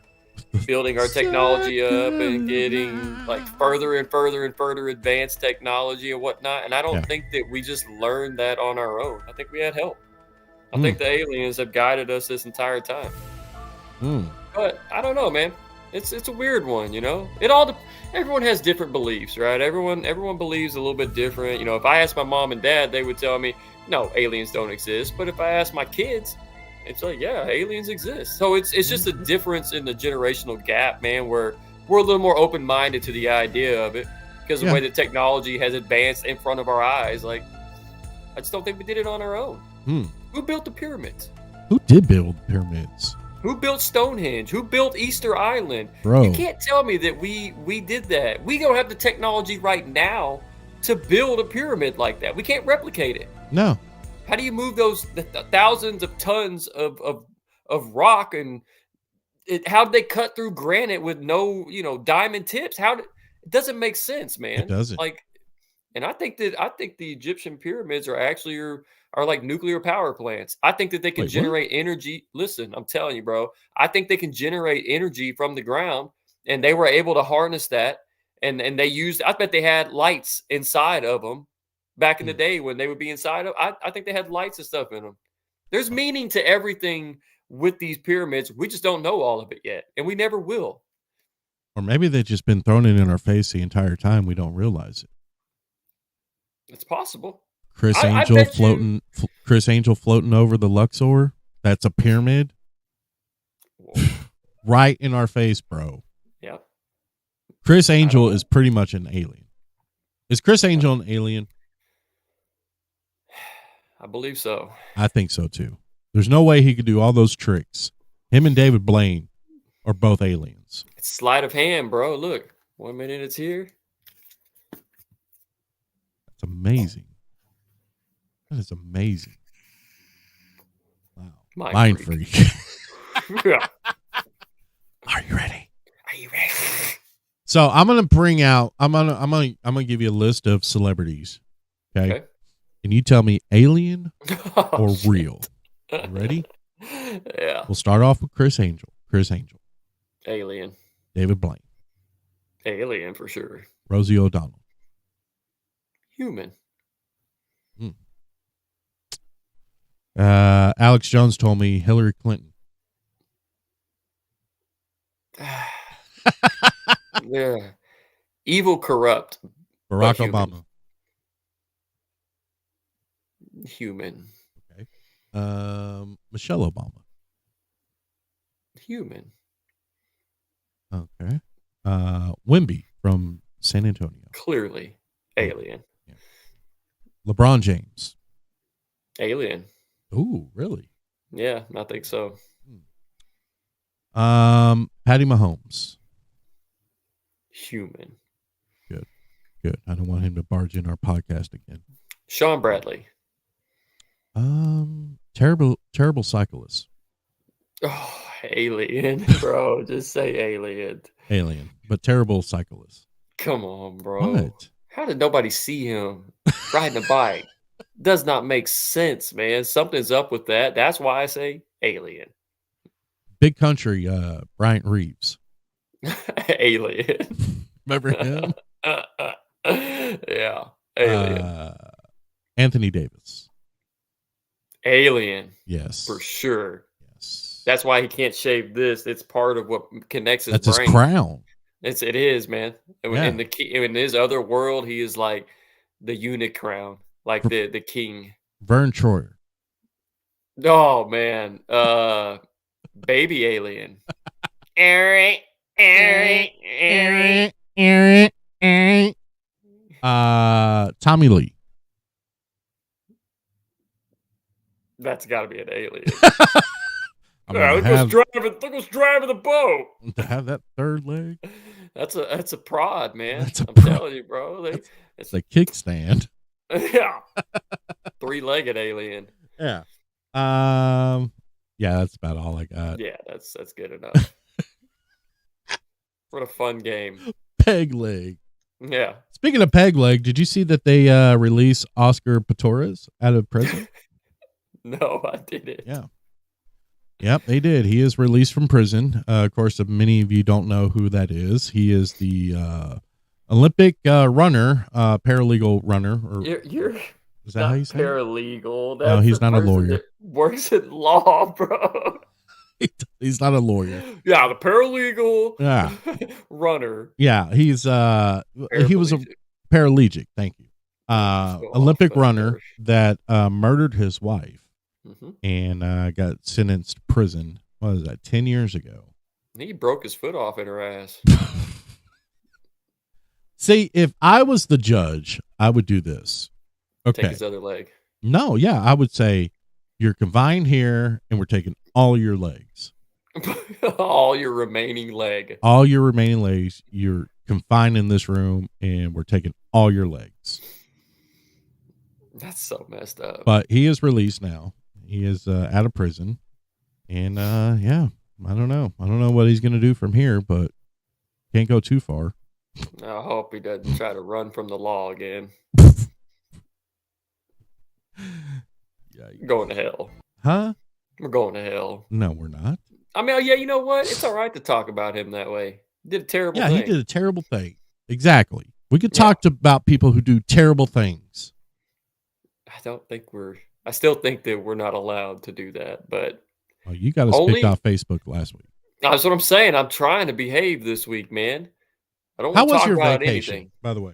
building our technology up and getting like further and further and further advanced technology and whatnot. And I don't Yeah. think that we just learned that on our own. I think we had help. I Mm. think the aliens have guided us this entire time. Mm. But I don't know, man. It's a weird one, you know. Everyone has different beliefs, right? Everyone believes a little bit different. You know, if I asked my mom and dad, they would tell me, no, aliens don't exist. But if I ask my kids, it's like, yeah, aliens exist. So it's just a difference in the generational gap, man, where we're a little more open minded to the idea of it because of the way the technology has advanced in front of our eyes. Like, I just don't think we did it on our own. Who built the pyramids? Who did build pyramids? Who built Stonehenge? Who built Easter Island? Bro. You can't tell me that we did that. We don't have the technology right now to build a pyramid like that. We can't replicate it. No. How do you move those thousands of tons of rock, and how did they cut through granite with no, diamond tips? It doesn't make sense, man. It doesn't. Like, and I think the Egyptian pyramids are like nuclear power plants. I think that they can Wait, what? generate energy. Listen, I'm telling you, bro. I think they can generate energy from the ground, and they were able to harness that. And they used. I bet they had lights inside of them back in the day when they would be inside of. I think they had lights and stuff in them. There's meaning to everything with these pyramids. We just don't know all of it yet, and we never will. Or maybe they've just been throwing it in our face the entire time. We don't realize it. It's possible. Chris I Angel bet you- floating. Chris Angel floating over the Luxor. That's a pyramid. Right in our face, bro. Yep. Chris Angel is pretty much an alien. Is Chris Angel an alien? I believe so. I think so too. There's no way he could do all those tricks. Him and David Blaine are both aliens. It's sleight of hand, bro. Look, 1 minute it's here. That's amazing. That is amazing. Wow. Mind freak. Yeah. Are you ready? Are you ready? So I'm gonna bring out. I'm gonna give you a list of celebrities. Okay. Okay. Can you tell me alien Oh, or shit. real? You ready? Yeah. We'll start off with Chris Angel. Chris Angel. Alien. David Blaine. Alien for sure. Rosie O'Donnell. Human. Alex Jones told me Hillary Clinton. Yeah. Evil, corrupt. Barack But human. Obama. Human. Okay. Michelle Obama. Human. Okay. Wimby from San Antonio. Clearly. Alien. LeBron James. Alien. Ooh, really? Yeah, I think so. Patty Mahomes. Human. Good. I don't want him to barge in our podcast again. Sean Bradley. Terrible cyclist. Oh, alien, bro. Just say alien. Alien, but terrible cyclist. Come on, bro. What? How did nobody see him riding a bike? Does not make sense, man. Something's up with that. That's why I say alien. Big country, Bryant Reeves. Alien. Remember him? Yeah. Alien. Anthony Davis. Alien. Yes. For sure. Yes. That's why he can't shave this. It's part of what connects his That's brain. his crown. It is, man. Yeah. In his other world, he is like the unicrown, like the king. Vern Troyer. Oh man. Baby alien. Eric. Tommy Lee. That's got to be an alien. I'm Yeah, gonna look who's driving the boat. to have that third leg. That's a prod, man. That's a I'm prod. telling you, bro. It's a kickstand. Yeah. 3-legged alien. Yeah. Yeah, that's about all I got. Yeah, that's good enough. What a fun game. Peg leg. Yeah. Speaking of peg leg, did you see that they released Oscar Pistorius out of prison? No, I didn't. Yeah. Yep, they did. He is released from prison. Of course, many of you don't know who that is. He is the Olympic runner, paralegal runner. Or You're is that not how you say it? paralegal. No, he's the not a person lawyer. that works in law, bro. He's not a lawyer. Yeah, the paralegal Yeah. runner. Yeah, he was a Paraplegic. paralegic. Thank you. Go Olympic off, runner Bush. that murdered his wife Mhm. and got sentenced to prison. What was that? 10 years ago. He broke his foot off in her ass. See, if I was the judge, I would do this. Take Okay. his other leg. No, yeah, I would say you're confined here and we're taking all your legs. All your remaining leg. All your remaining legs, you're confined in this room and we're taking all your legs. That's so messed up. But he is released now. He is out of prison. And yeah, I don't know. I don't know what he's going to do from here, but can't go too far. I hope he doesn't try to run from the law again. Yeah. Going to hell. Huh? We're going to hell. No, we're not. I mean, yeah, you know what? It's all right to talk about him that way. He did a terrible Yeah, thing. he did a terrible thing. Exactly. We could Yeah. talk about people who do terrible things. I still think that we're not allowed to do that, but Oh, you got us Only- kicked off Facebook last week. that's what I'm saying. I'm trying to behave this week, man. I don't How want to was talk your about vacation, anything. by the way?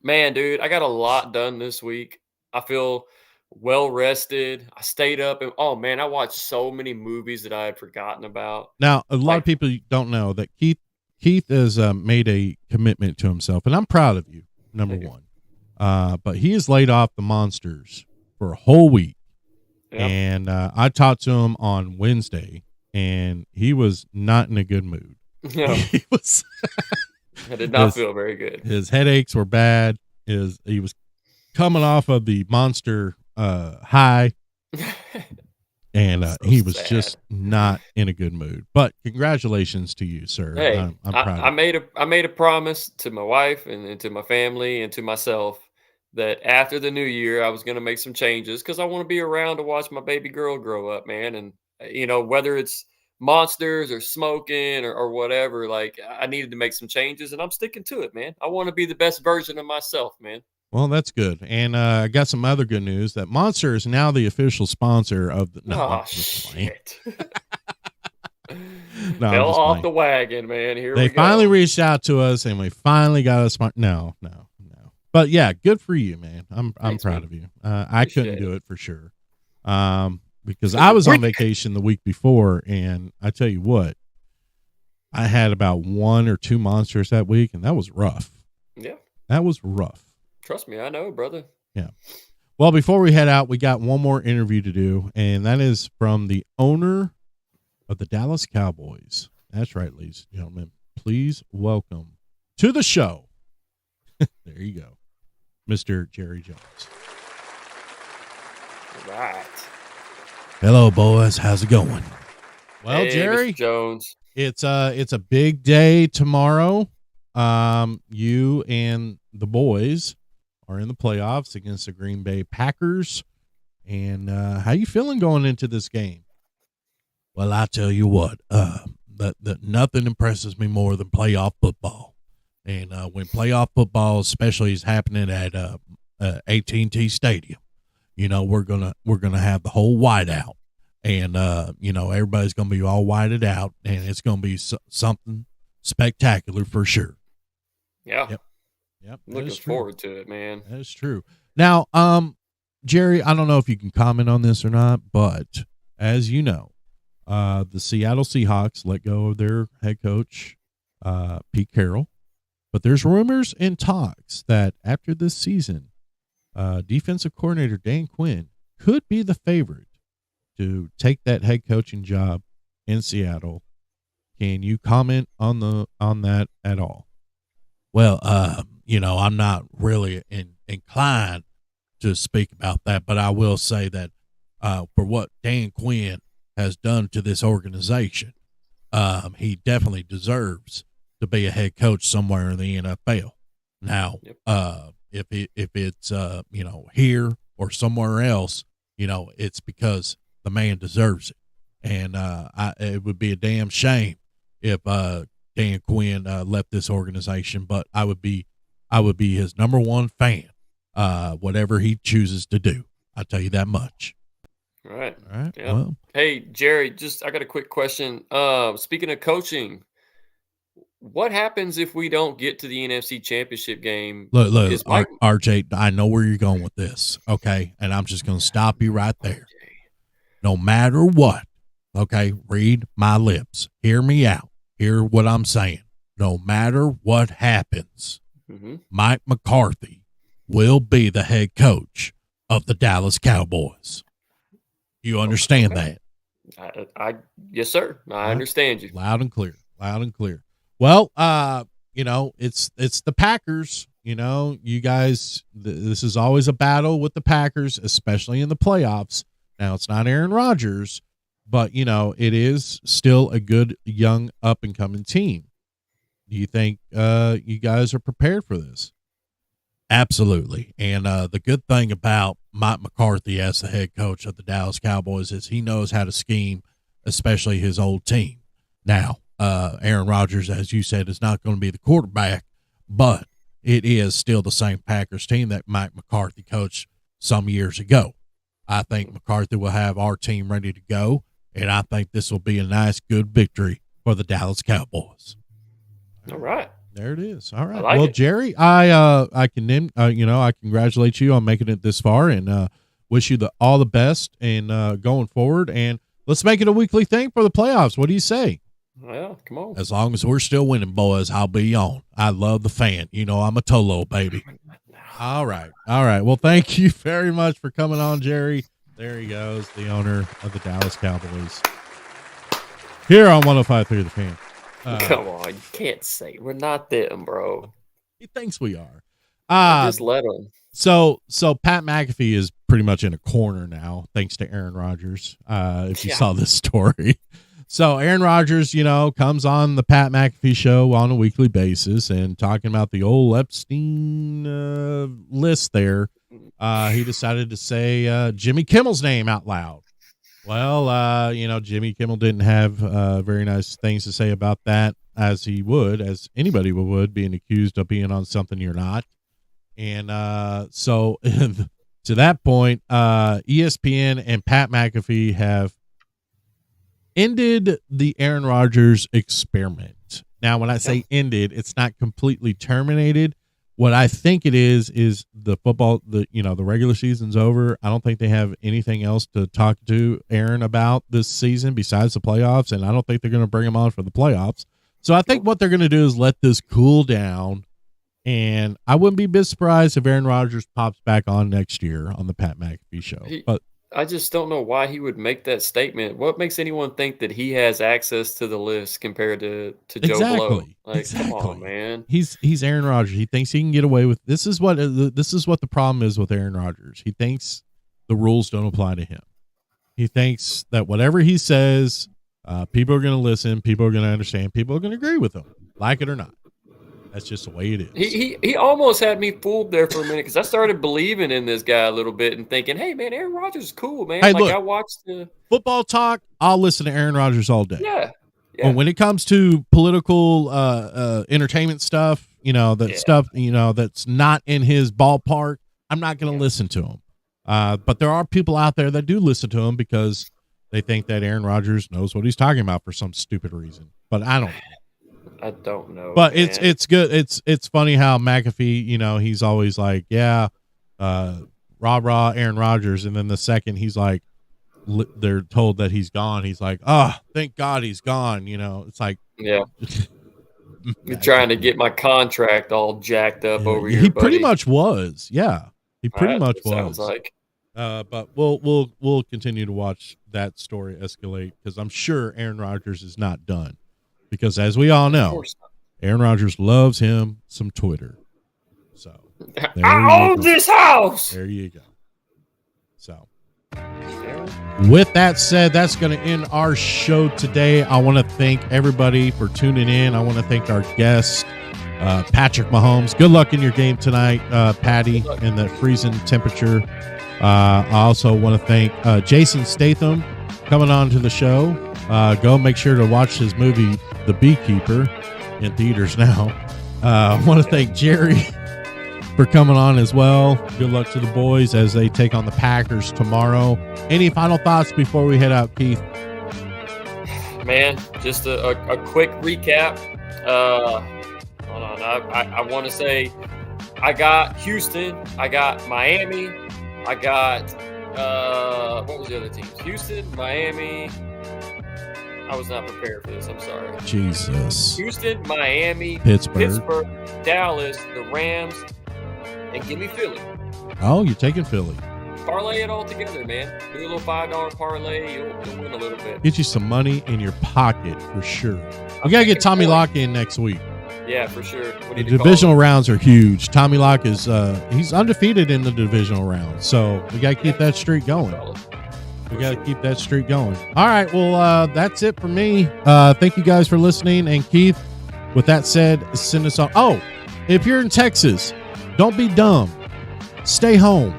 Man, dude, I got a lot done this week. I feel well rested. I stayed up and oh man, I watched so many movies that I had forgotten about. Now, a lot Like- of people don't know that Keith has made a commitment to himself, and I'm proud of you, number Thank you. one. But he has laid off the Monsters for a whole week. Yeah. And I talked to him on Wednesday, and he was not in a good mood. Yeah, He was, I did not Yes. feel very good. his headaches were bad. He was coming off of the Monster high, and So he was sad. just not in a good mood. But congratulations to you, sir. Hey, I'm proud. I made a promise to my wife and to my family and to myself that after the new year I was going to make some changes because I want to be around to watch my baby girl grow up, man. And whether it's Monsters or smoking or whatever, like I needed to make some changes, and I'm sticking to it, man. I want to be the best version of myself, man. Well, that's good. And I got some other good news that Monster is now the official sponsor of the. No, Oh I'm just playing. shit! No, I'm Fell just off playing. the wagon, man. Here They we go. finally reached out to us, and we finally got a smart. No. But yeah, good for you, man. I'm Thanks, proud man. of you. I couldn't Appreciate do it. it for sure. Because I was on vacation the week before, and I tell you what, I had about 1 or 2 monsters that week, and that was rough. Yeah. That was rough. Trust me, I know, brother. Yeah. Well, before we head out, we got one more interview to do, and that is from the owner of the Dallas Cowboys. That's right, ladies and gentlemen. Please welcome to the show. There you go, Mr. Jerry Jones. Right. Hello, boys. How's it going? Well, Hey, Jerry, Mr. Jones. it's a big day tomorrow. You and the boys are in the playoffs against the Green Bay Packers. And how you feeling going into this game? Well, I tell you what, that nothing impresses me more than playoff football. And when playoff football, especially, is happening at AT&T Stadium, you know we're gonna have the whole whiteout, and you know everybody's gonna be all whited out, and it's gonna be something spectacular for sure. Yeah. Yep. Yep, that Looking is true. forward to it, man. That is true. Now, Jerry, I don't know if you can comment on this or not, but as you know, the Seattle Seahawks let go of their head coach, Pete Carroll. But there's rumors and talks that after this season, defensive coordinator Dan Quinn could be the favorite to take that head coaching job in Seattle. Can you comment on that at all? Well, you know, I'm not really inclined to speak about that, but I will say that for what Dan Quinn has done to this organization, he definitely deserves to be a head coach somewhere in the NFL. Now, if it's you know, here or somewhere else, you know, it's because the man deserves it. And it would be a damn shame if Dan Quinn left this organization, but I would be his number one fan, whatever he chooses to do. I tell you that much. All right. All right. Yeah. Well, Hey, Jerry, I got a quick question. Speaking of coaching, what happens if we don't get to the NFC Championship game? look, Is Mike- RJ, I know where you're going with this, okay? And I'm just going to stop you right there. No matter what, okay, read my lips. Hear me out. Hear what I'm saying. No matter what happens, Mhm. Mike McCarthy will be the head coach of the Dallas Cowboys. You understand that? Yes, sir. I understand you. Loud and clear. Loud and clear. Well, you know, it's the Packers. You know, you guys, this is always a battle with the Packers, especially in the playoffs. Now, it's not Aaron Rodgers, but, you know, it is still a good, young, up-and-coming team. Do you think you guys are prepared for this? Absolutely. And the good thing about Mike McCarthy as the head coach of the Dallas Cowboys is he knows how to scheme, especially his old team. Now, Aaron Rodgers, as you said, is not going to be the quarterback, but it is still the same Packers team that Mike McCarthy coached some years ago. I think McCarthy will have our team ready to go, and I think this will be a nice, good victory for the Dallas Cowboys. All right. There it is. All right. like Well, it. Jerry, I congratulate you on making it this far, and wish you all the best and going forward. And let's make it a weekly thing for the playoffs. What do you say? Well, come on. As long as we're still winning, boys, I'll be on. I love the fan. You know, I'm a Tolo baby. All right. All right. Well, thank you very much for coming on, Jerry. There he goes, the owner of the Dallas Cowboys. Here on 105.3 The Fan. Come on. You can't say we're not them, bro. He thinks we are. Just let them. So Pat McAfee is pretty much in a corner now, thanks to Aaron Rodgers. If you saw this story. So Aaron Rodgers, you know, comes on the Pat McAfee show on a weekly basis and talking about the old Epstein list there. He decided to say Jimmy Kimmel's name out loud. Well, you know, Jimmy Kimmel didn't have very nice things to say about that, as anybody would, being accused of being on something you're not. And so to that point, ESPN and Pat McAfee have ended the Aaron Rodgers experiment. Now, when I say ended, it's not completely terminated. What I think it is the football, the regular season's over. I don't think they have anything else to talk to Aaron about this season besides the playoffs, and I don't think they're going to bring him on for the playoffs. So I think what they're going to do is let this cool down, and I wouldn't be surprised if Aaron Rodgers pops back on next year on the Pat McAfee show. But I just don't know why he would make that statement. What makes anyone think that he has access to the list compared to Joe Blow? Like, come on, man. He's Aaron Rodgers. He thinks he can get away with this. Is what the problem is with Aaron Rodgers. He thinks the rules don't apply to him. He thinks that whatever he says, people are going to listen. People are going to understand. People are going to agree with him, like it or not. That's just the way it is. He almost had me fooled there for a minute because I started believing in this guy a little bit and thinking, hey, man, Aaron Rodgers is cool, man. Hey, like, look, I watched the football talk. I'll listen to Aaron Rodgers all day. Yeah. But when it comes to political entertainment stuff, stuff, that's not in his ballpark, I'm not going to listen to him. But there are people out there that do listen to him because they think that Aaron Rodgers knows what he's talking about for some stupid reason. But I don't know. I don't know. But man. it's good. It's funny how McAfee, he's always like, yeah, rah, Aaron Rodgers. And then the second he's like, they're told that he's gone, he's like, oh, thank God he's gone. It's like, yeah. You're trying to get my contract all jacked up over here. He pretty much was. Yeah. He pretty much was. Sounds like. But we'll continue to watch that story escalate because I'm sure Aaron Rodgers is not done. Because as we all know, Aaron Rodgers loves him some Twitter. So I own this house. There you go. So with that said, that's going to end our show today. I want to thank everybody for tuning in. I want to thank our guest, Patrick Mahomes. Good luck in your game tonight, Patty, in the freezing temperature. I also want to thank Jason Statham coming on to the show. Go make sure to watch his movie, The Beekeeper, in theaters now. I want to thank Jerry for coming on as well. Good luck to the boys as they take on the Packers tomorrow. Any final thoughts before we head out, Keith? Man, just a quick recap. Hold on. I want to say I got Houston. I got Miami. I got, what was the other teams? Houston, Miami. I was not prepared for this. I'm sorry. Jesus. Houston, Miami, Pittsburgh, Dallas, the Rams, and give me Philly. Oh, you're taking Philly. Parlay it all together, man. Do a little $5 parlay. You'll win a little bit. Get you some money in your pocket for sure. We got to get Tommy Locke in next week. Yeah, for sure. The divisional rounds are huge. Tommy Locke is he's undefeated in the divisional rounds. So we got to keep that streak going. We got to keep that streak going. All right. Well, that's it for me. Thank you guys for listening. And Keith, with that said, send us on. Oh, if you're in Texas, don't be dumb. Stay home.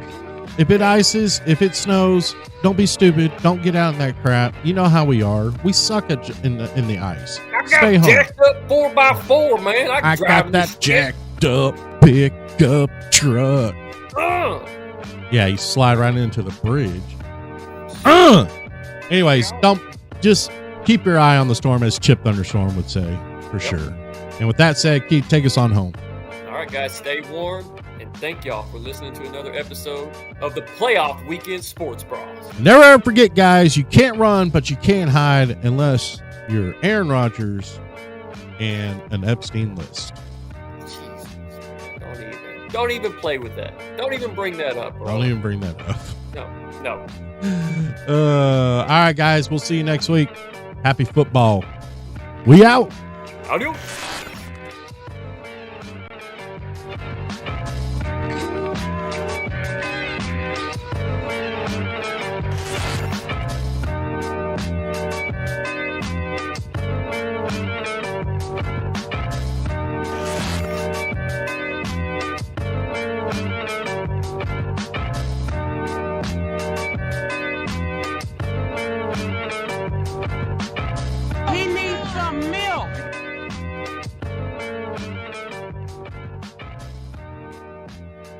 If it ices, if it snows, don't be stupid. Don't get out in that crap. You know how we are. We suck in the ice. Stay home. Jacked up 4x4, man. I got that jacked up pickup truck. Yeah, you slide right into the bridge. Anyways, don't just keep your eye on the storm, as Chip Thunderstorm would say, for sure. And with that said, Keith, take us on home. All right, guys, stay warm, and thank y'all for listening to another episode of the Playoff Weekend Sports Bras. Never ever forget, guys, you can't run, but you can't hide unless you're Aaron Rodgers and an Epstein list. Jesus, don't even play with that. Don't even bring that up, bro. Don't even bring that up. No. All right, guys, we'll see you next week. Happy football. We out. Adios.